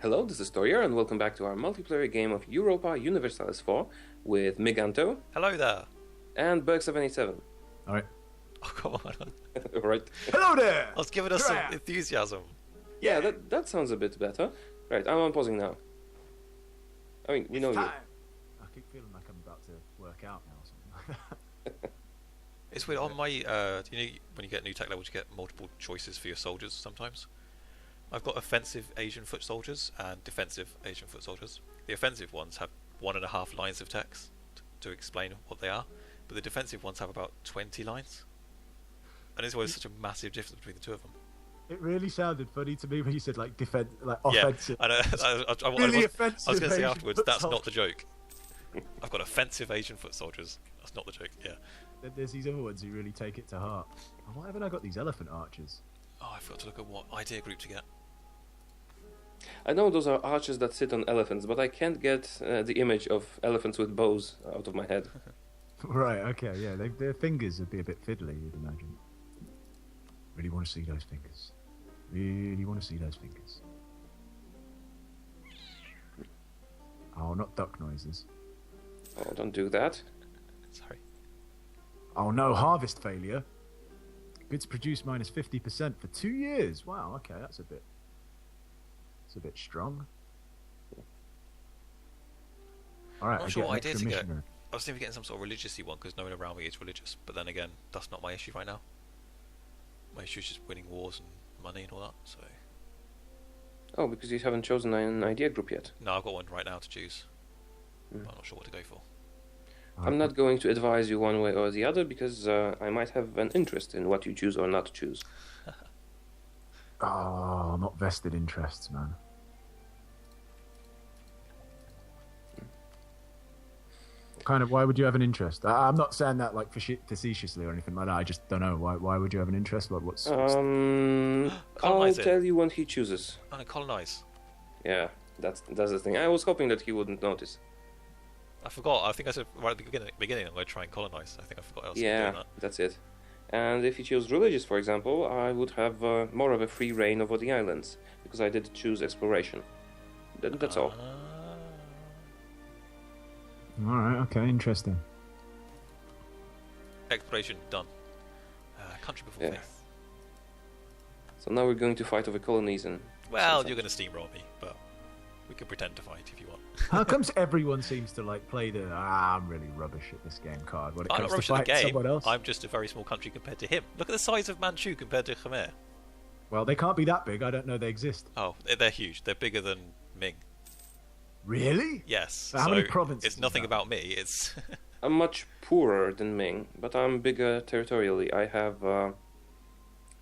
Hello, this is Torier, and welcome back to our multiplayer game of Europa Universalis 4 with Miganto Hello there. and Berg787. Alright. Oh, come on. Right. Hello there! I was giving us some enthusiasm. Yeah, that sounds a bit better. Right, I'm unpausing now. I mean, we know you. Time. I keep feeling like I'm about to work out now or something like that. It's weird. On my, you know, when you get new tech levels, you get multiple choices for your soldiers sometimes. I've got offensive Asian foot soldiers and defensive Asian foot soldiers. The offensive ones have 1.5 lines of text to explain what they are, but the defensive ones have about 20 lines. And it's always such a massive difference between the two of them. It really sounded funny to me when you said like Yeah, offensive. I offensive was going to say Asian afterwards, foot that's not soldiers. the joke. I've got offensive Asian foot soldiers. That's not the joke, yeah. Then there's these other ones who really take it to heart. And why haven't I got these elephant archers? Oh, I forgot to look at what idea group to get. I know those are archers that sit on elephants, but I can't get the image of elephants with bows out of my head. Right, okay, yeah. Their fingers would be a bit fiddly, you'd imagine. Really want to see those fingers. Really want to see those fingers. Oh, not duck noises. Oh, don't do that. Sorry. Oh no, harvest failure. Goods produced minus 50% for 2 years. Wow, okay, that's a bit strong. Alright, I'm not I sure get what an idea extra to get. missionary. I was thinking of getting some sort of religious-y one because no one around me is religious. But then again, that's not my issue right now. My issue is just winning wars and money and all that. So Oh, because you haven't chosen an idea group yet. no, I've got one right now to choose. But I'm not sure what to go for. I'm not going to advise you one way or the other because I might have an interest in what you choose or not choose. Oh, not vested interests, man. Why would you have an interest? I'm not saying that like facetiously or anything like that. I just don't know. Why would you have an interest? What's I'll Colonize it. tell you when he chooses. I'm gonna colonize. Yeah, that's the thing. I was hoping that he wouldn't notice. I forgot. I think I said right at the beginning I'm gonna try and colonize. I think I forgot I was Yeah, doing that. that's it. And if you choose religious, for example, I would have more of a free reign over the islands because I did choose exploration. That's all. Alright, okay, interesting. Exploration done. Country before Yeah. faith. So now we're going to fight over colonies and. Well, some you're such. gonna steamroll me, but we can pretend to fight if you want. How comes everyone seems to like play the I'm really rubbish at this game card when it I'm not comes to rubbish at the fighting game. someone else? I'm just a very small country compared to him. Look at the size of Manchu compared to Khmer. Well, they can't be that big. I don't know they exist. Oh, they're huge. They're bigger than Ming. Really? Yes. So how many provinces It's is nothing that? about me. It's I'm much poorer than Ming, but I'm bigger territorially. I have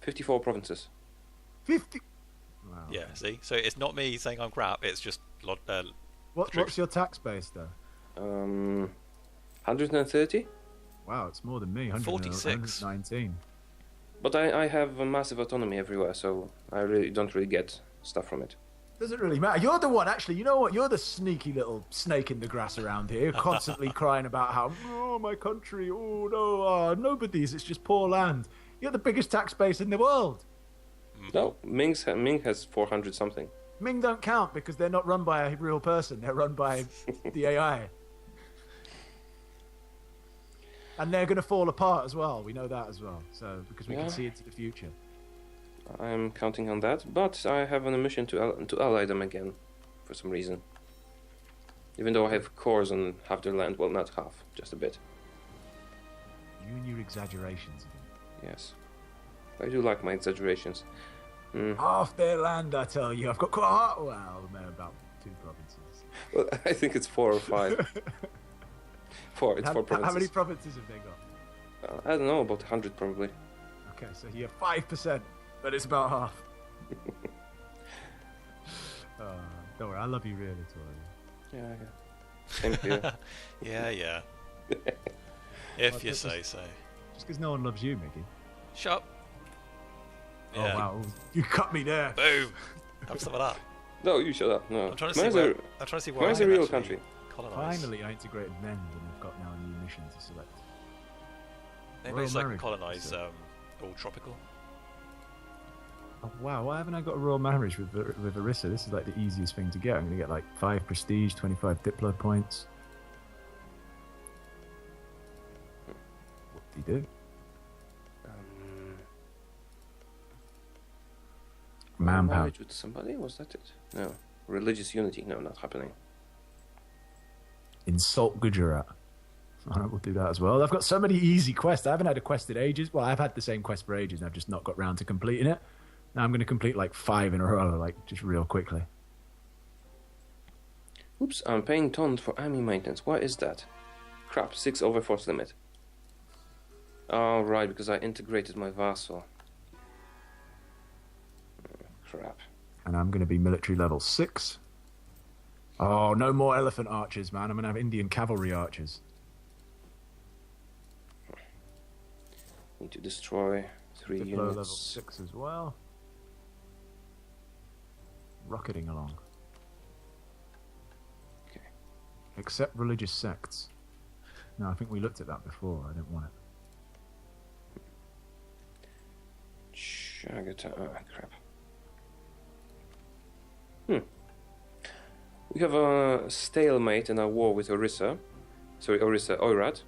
54 provinces. 50. Wow. yeah. See, so it's not me saying I'm crap. It's just What's your tax base though? 130? Wow, it's more than me. 46. 119. But I have a massive autonomy everywhere, so I really don't get stuff from it. Doesn't really matter. You're the one, actually. You know what? You're the sneaky little snake in the grass around here, constantly crying about how, oh, my country, oh, no, nobody's. It's just poor land. You're the biggest tax base in the world. No, Ming has 400 something. Ming don't count because they're not run by a real person. They're run by the AI. And they're going to fall apart as well. We know that as well. So because we Yeah. can see into the future. I'm counting on that, but I have an mission to ally them again, for some reason. Even though I have cores on half their land, well, not half, just a bit. You and your exaggerations. Yes, I do like my exaggerations. Half their land, I tell you. I've got quite well, no, about 2 provinces. Well, I think it's 4 or 5. It's 4 provinces. How many provinces have they got? I don't know, about 100 probably. Okay, so you have 5%, but it's about half. Don't worry, I love you really, Tori. Yeah. Same here. yeah. If Well, you this say is- so. Just because no one loves you, Mickey. Shut up. Oh, Yeah. wow. You cut me there. Boom. Have some of that. No, you shut up. No. I'm trying to Khmer's see where. a- I'm trying to see where Khmer's I a can real actually country. colonize. Finally, I integrated Mend, and I've got now a new mission to select. Maybe Royal it's like America, colonize so- all tropical. Oh, wow, why haven't I got a royal marriage with Orissa? This is like the easiest thing to get. I'm going to get like 5 prestige, 25 Diplo points. What do you do? Manpower. Marriage with somebody? Was that it? No. Religious unity? No, not happening. Insult Gujarat. All right, we'll do that as well. I've got so many easy quests. I haven't had a quest in ages. Well, I've had the same quest for ages, and I've just not got round to completing it. Now I'm going to complete like 5 in a row, like just real quickly. Oops, I'm paying tons for army maintenance. Why is that? Crap, 6 over force limit. Oh, right, because I integrated my vassal. Crap. And I'm going to be military level 6. Oh, no more elephant archers, man. I'm going to have Indian cavalry archers. Need to destroy 3 Diplo units. level 6 as well. Rocketing along. Okay. Except religious sects. No, I think we looked at that before. I didn't want it. Shagata. Ah, crap. We have a stalemate in our war with Orissa. Sorry, Oirat.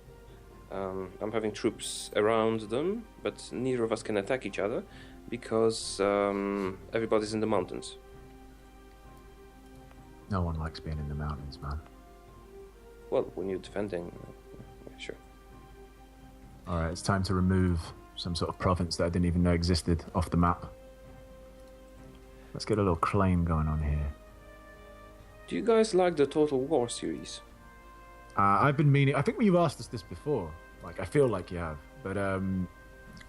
I'm having troops around them, but neither of us can attack each other because everybody's in the mountains. No one likes being in the mountains, man. Well, when you're defending, yeah, sure. Alright, it's time to remove some sort of province that I didn't even know existed off the map. Let's get a little claim going on here. Do you guys like the Total War series? I've been meaning... I think you've asked us this before. Like, I feel like you have. But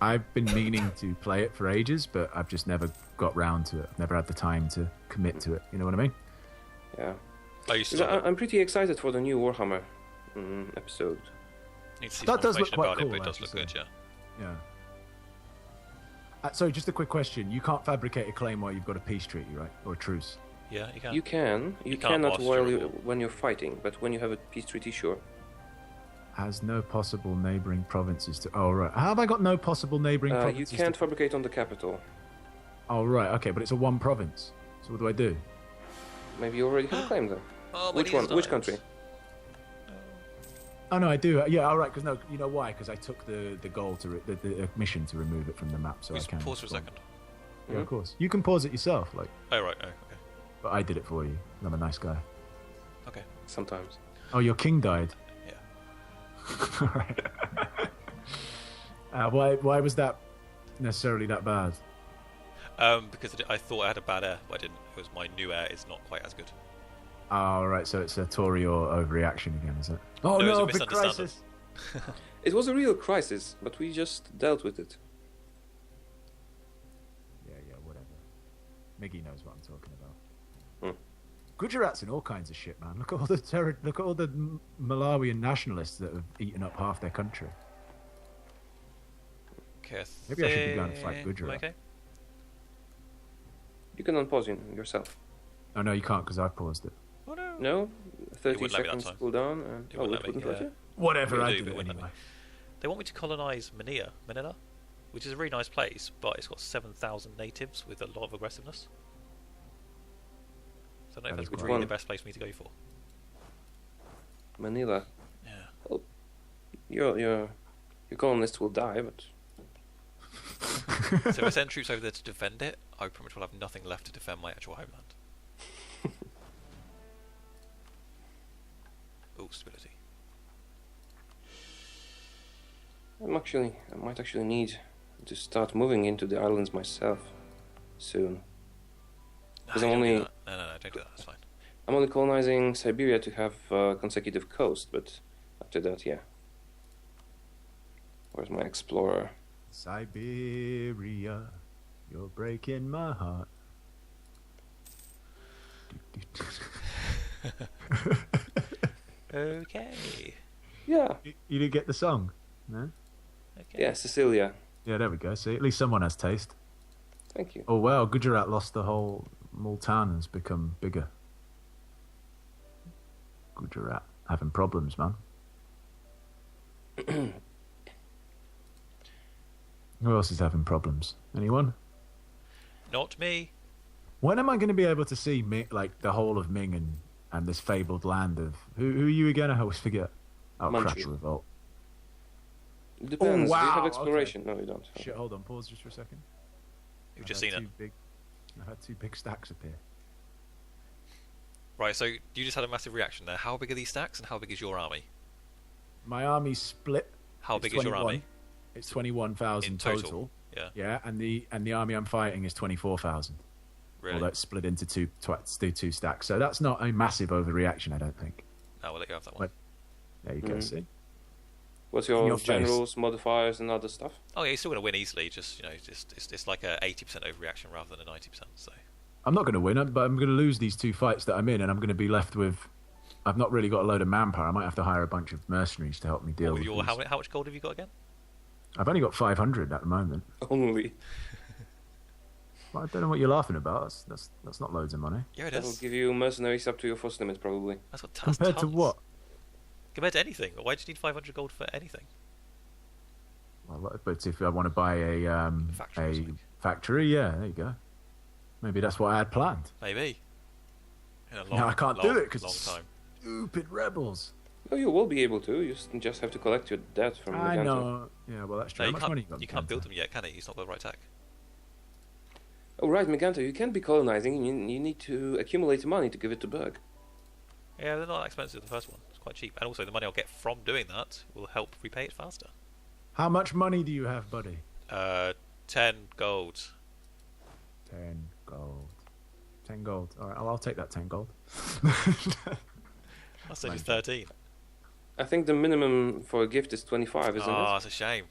I've been meaning to play it for ages, but I've just never got round to it. Never had the time to commit to it. You know what I mean? Yeah. I I'm pretty excited for the new Warhammer episode. need to see That some does look information quite about cool, it, but it does look actually. good, yeah. Yeah. Sorry, just a quick question. You can't fabricate a claim while you've got a peace treaty, right? Or a truce? Yeah, you can. You can. You can't cannot whilst you're at war. when you're fighting, but when you have a peace treaty, sure. Has no possible neighbouring provinces to... Oh, right. How have I got no possible neighbouring You provinces can't to... fabricate on the capital. Oh, right. Okay, but it's a one province. So what do I do? Maybe you already have a claim then. Oh, Which one? Which country? Oh, no, I do. Yeah, all right, because no, you know why? Because I took the goal to... the mission to remove it from the map, so Just I can... pause for a second. Yeah, of course. You can pause it yourself, like... Oh, right. Oh, okay. But I did it for you. I'm a nice guy. Okay. Sometimes. Oh, your king died? Yeah. All right. Why was that necessarily that bad? Because I thought I had a bad air, but I didn't. It was my new air is not quite as good. Oh, right. So it's a Tory or overreaction again, is it? Oh, No, no, it's a big misunderstanding. crisis. It was a real crisis, but we just dealt with it. Yeah, whatever. Miggy knows what I'm talking about. Hmm. Gujarat's in all kinds of shit, man. Look at all the Malawian nationalists that have eaten up half their country. Okay, Maybe I should be going to fight Gujarat. Okay. You can unpause yourself. Oh no, you can't because I've paused it. Oh no. No? 30 wouldn't let me that seconds time. cooldown and... It wouldn't let me, let yeah. you? Whatever, It'll I do, did but it wouldn't let anyway. They want me to colonise Manila, which is a really nice place, but it's got 7,000 natives with a lot of aggressiveness. So I don't know if That that's is Which really one? the best place for me to go for. Manila. Yeah. Your colonists will die, but... So if I send troops over there to defend it, I pretty much will have nothing left to defend my actual homeland. Oh, stability. I might actually need to start moving into the islands myself soon. Because I'm don't do only- that. No, don't do that. That's fine. I'm only colonizing Siberia to have consecutive coast, but after that, yeah. Where's my explorer? Siberia, you're breaking my heart. Okay. Yeah, You didn't get the song? No? Okay. yeah, Sicilia. Yeah, there we go. See, at least someone has taste. Thank you. Oh, wow, Gujarat lost the whole Multan and has become bigger. Gujarat having problems, man. Who else is having problems? Anyone? Not me. When am I going to be able to see like the whole of Ming and this fabled land of who are you again? I always forget. Oh, Manchu. Crash Revolt. Depends. Oh, Do you wow, have exploration? No, you don't. Shit, hold on, pause just for a second. You've just seen it. I've had 2 big stacks appear. Right, so you just had a massive reaction there. How big are these stacks, and how big is your army? My army's split. How It's big is your 21. army? It's 21,000 In total. total? Yeah. Yeah, and the army I'm fighting is 24,000. Really? Although it's split into two stacks, so that's not a massive overreaction, I don't think. No, we'll let you have that one. There you go. See. What's In your, your face. generals, modifiers, and other stuff? Oh yeah, you're still going to win easily. Just it's like a 80% overreaction rather than a 90%. So I'm not going to win, but I'm going to lose these 2 fights that I'm in, and I'm going to be left with. I've not really got a load of manpower. I might have to hire a bunch of mercenaries to help me deal with your these. how much gold have you got again? I've only got 500 at the moment. Only. Well, I don't know what you're laughing about. That's not loads of money. Yeah, it That'll is. give you mercenaries up to your force limit, probably. That's what Compared to tons. what? Compared to anything. Why do you need 500 gold for anything? Well, but if I want to buy a Factory or something. factory, yeah, there you go. Maybe that's what I had planned. Maybe. In a No, I can't do it long because time. stupid rebels. Oh, you will be able to. You just have to collect your debt from the I Ganto. know. Yeah, well, that's true. No, How much money you got? you can't build Kenta? them yet, can he? He's not got the right tech. Oh, right, Meganto, you can't be colonizing. You need to accumulate money to give it to Berg. Yeah, they're not that expensive. The first one, it's quite cheap, and also the money I'll get from doing that will help repay it faster. How much money do you have, buddy? 10 gold. 10 gold. 10 gold. All right, I'll take that 10 gold. I'll say just 13. I think the minimum for a gift is 25, isn't Oh, it? it's a shame.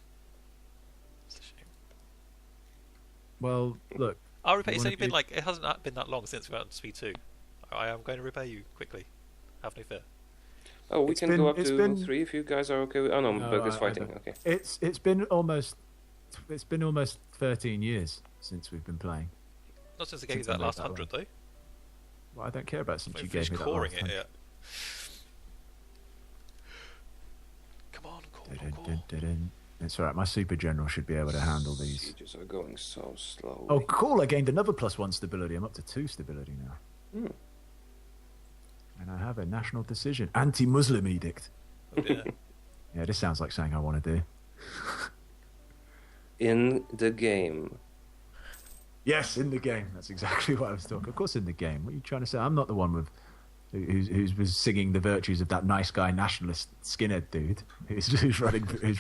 It's a shame. Well, look. I'll repay. It's wanna only been be- like it hasn't been that long since we went on Speed 2. I am going to repay you quickly. Have no fear. Oh, we It's can been- go up it's to been- 3 if you guys are okay with... Oh, no, No, Berg is I fighting. don't. Okay. It's been almost 13 years since we've been playing. Not since I gave you Since I that made last that 100 though. Well, I don't care about since I you haven't gave finished me that coring last it time. yet. Come on, core. Dun-dun-dun-dun-dun. It's all right. My super general should be able to handle these. Sieges are going so slowly. Oh, cool! I gained another +1 stability. I'm up to 2 stability now. Hmm. And I have a national decision, anti-Muslim edict. Oh dear. Yeah, this sounds like something I want to do. In the game. Yes, in the game. That's exactly what I was talking. Of course, in the game. What are you trying to say? I'm not the one with who was singing the virtues of that nice guy nationalist skinhead dude who's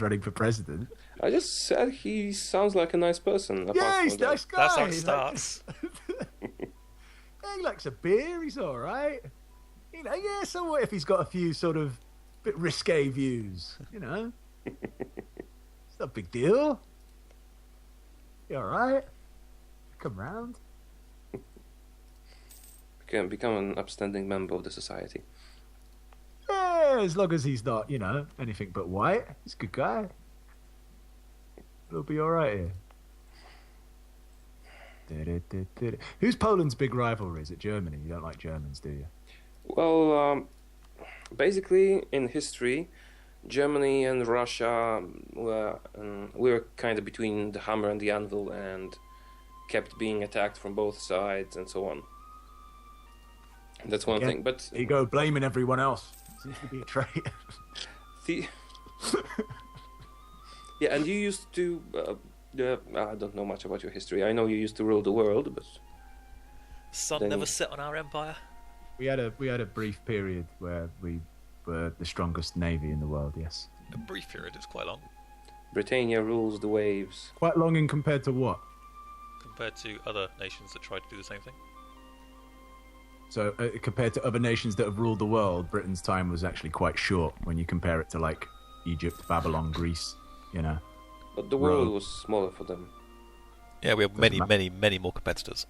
running for president. I just said he sounds like a nice person. apart Yeah, from he's a that. nice guy. That's how it He starts. Yeah, he likes a beer. He's all right. You know, yeah. So what if he's got a few sort of bit risque views? You know, it's not a big deal. You all right? Come round. Can become an upstanding member of the society. Yeah, as long as he's not, you know, anything but white. He's a good guy. It'll be all right here. Who's Poland's big rivalry? Is it Germany? You don't like Germans, do you? Well, basically, in history, Germany and Russia were kind of between the hammer and the anvil and kept being attacked from both sides and so on. That's one Again, thing. But there you go, blaming everyone else. Seems to be a trait. Yeah, and you used to... I don't know much about your history. I know you used to rule the world, but... Sun Then- never set on our empire. We had a brief period where we were the strongest navy in the world. Yes, A brief period. It's quite long Britannia rules the waves. quite long in compared to what? compared to other nations that tried to do the same thing. So compared to other nations that have ruled the world, Britain's time was actually quite short when you compare it to like Egypt, Babylon, Greece. You know. But the world Rome. was smaller for them. Yeah, we have Doesn't many more competitors.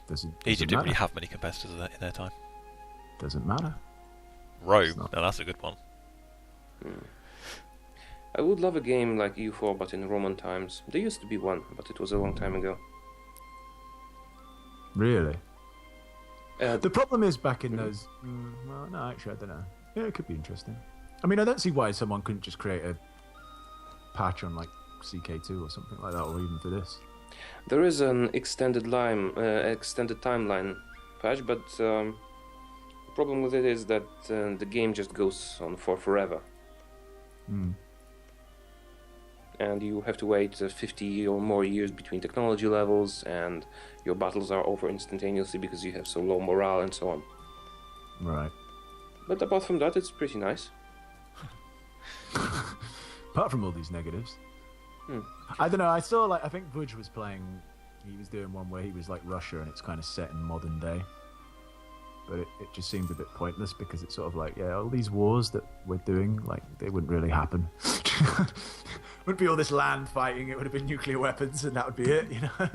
Doesn't Egypt didn't really matter. have many competitors in their time. Doesn't matter. Rome, not. now that's a good one. I would love a game like EU4, but in Roman times. There used to be one, but it was a long time ago. Really? Uh, The problem is back in those. Well, no, actually, I don't know. Yeah, it could be interesting. I mean, I don't see why someone couldn't just create a patch on like CK2 or something like that, or even for this. There is an extended timeline patch, but the problem with it is that the game just goes on for forever. And you have to wait 50 or more years between technology levels, and your battles are over instantaneously because you have so low morale and so on. Right. But apart from that, it's pretty nice. Apart from all these negatives. I don't know, I saw, like, I think Vuj was playing, he was doing one where he was like Russia and it's kind of set in modern day. But it just seemed a bit pointless because it's sort of like, yeah, all these wars that we're doing, like, they wouldn't really happen. Wouldn't be all this land fighting, it would have been nuclear weapons and that would be it, you know?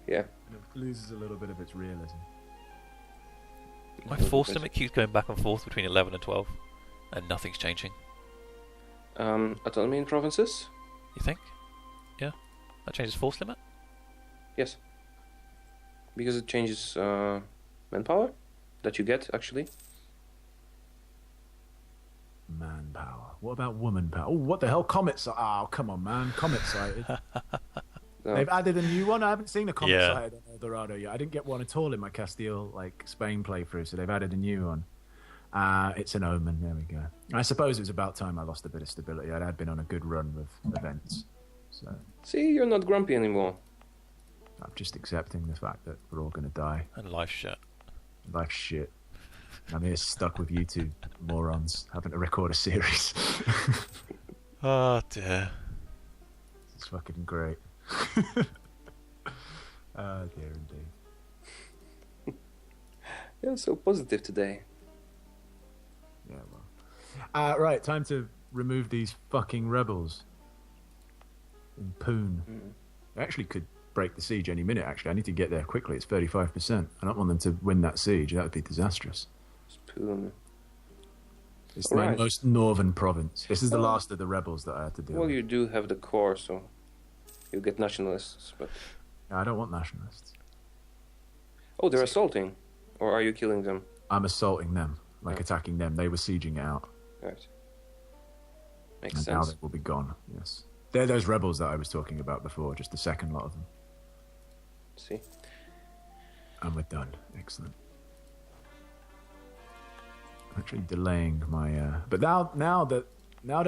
Yeah. And it loses a little bit of its realism. My force limit keeps going back and forth between 11 and 12, and nothing's changing. Autonomy in provinces? You think? Yeah? That changes force limit? Yes. Because it changes manpower that you get, actually. Manpower. What about woman power? Oh, what the hell? Comet sighted. Oh, come on, man. Comet sighted. No. They've added a new one. I haven't seen a comet Yeah. sighted on Dorado yet. I didn't get one at all in my Castile, like, Spain playthrough, so they've added a new one. It's an omen. There we go. I suppose it was about time I lost a bit of stability. I had been on a good run with events. So See, you're not grumpy anymore. I'm just accepting the fact that we're all going to die. And life shit. Like shit. I'm here stuck with you two morons having to record a series. Oh dear. It's fucking great. Oh dear indeed. You're so positive today. Yeah, well. Right, time to remove these fucking rebels. In Poon. I actually could break the siege any minute, actually. I need to get there quickly. It's 35%. I don't want them to win that siege. That would be disastrous. Spoon. It's All my right. most northern province. This is the last of the rebels that I had to deal Well, with. you do have the core, so you get nationalists, but... No, I don't want nationalists. Oh, they're assaulting. Or are you killing them? I'm assaulting them, like Yeah. attacking them. They were sieging it out. Right. Makes And now sense. they will be gone, yes. They're those rebels that I was talking about before, just the second lot of them. See? And we're done. Excellent. I'm actually delaying my... But now that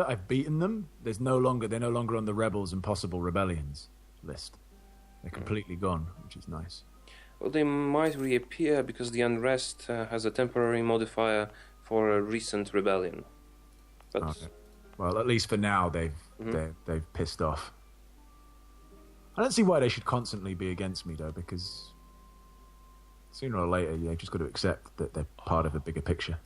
I've beaten them, they're no longer on the rebels and possible rebellions list. They're completely gone, which is nice. Well, they might reappear because the unrest has a temporary modifier for a recent rebellion. But Okay. Well, at least for now, they've pissed off. I don't see why they should constantly be against me, though, because sooner or later, you just got to accept that they're part of a bigger picture.